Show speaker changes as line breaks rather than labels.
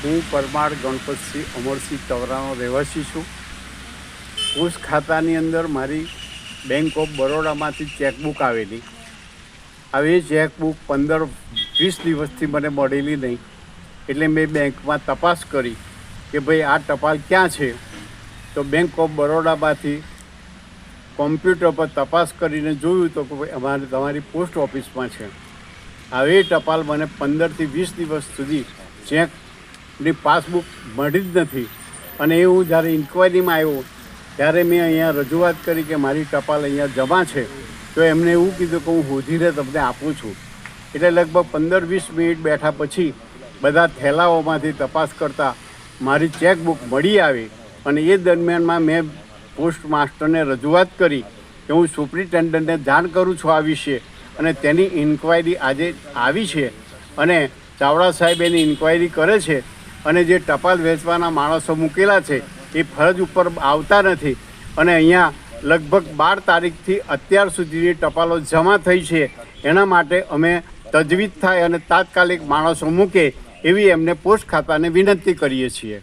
હું પરમાર ગણપતસિંહ અમરસિંહ તવરાનો રહેવાસી છું. પોસ્ટ ખાતાની અંદર મારી બેંક ઓફ બરોડામાંથી ચેકબુક આવેલી. હવે એ ચેકબુક 15-20 દિવસથી મને મળેલી નહીં. એટલે મેં બેંકમાં તપાસ કરી કે ભાઈ આ ટપાલ ક્યાં છે. તો બેંક ઓફ બરોડામાંથી કોમ્પ્યુટર પર તપાસ કરીને જોયું તો કે ભાઈ તમારી પોસ્ટ ઓફિસમાં છે. હવે એ ટપાલ મને 15 થી 20 દિવસ સુધી ચેકની પાસબુક મળી જ નથી. અને એ હું જ્યારે ઇન્ક્વાયરીમાં આવ્યો ત્યારે મેં અહીંયા રજૂઆત કરી કે મારી ટપાલ અહીંયા જમા છે. તો એમને એવું કીધું કે હું શોધીને તમને આપું છું. એટલે લગભગ 15-20 મિનિટ બેઠા પછી બધા થેલાઓમાંથી તપાસ કરતાં મારી ચેકબુક મળી આવી. અને એ દરમિયાનમાં મેં પોસ્ટ માસ્ટરને રજૂઆત કરી કે હું સુપ્રિન્ટેન્ડન્ટને જાણ કરું છું આ વિશે. અને તેની ઇન્ક્વાયરી આજે આવી છે અને ચાવડા સાહેબ એની ઇન્ક્વાયરી કરે છે. અને જે ટપાલ વેચવાના માણસો મૂકેલા છે એ ફરજ ઉપર આવતા નથી. અને અહીંયા લગભગ 12 તારીખથી અત્યાર સુધીની ટપાલો જમા થઈ છે. એના માટે અમે તજવીજ થાય અને તાત્કાલિક માણસો મૂકે એવી એમને પોસ્ટ ખાતાને વિનંતી કરીએ છીએ.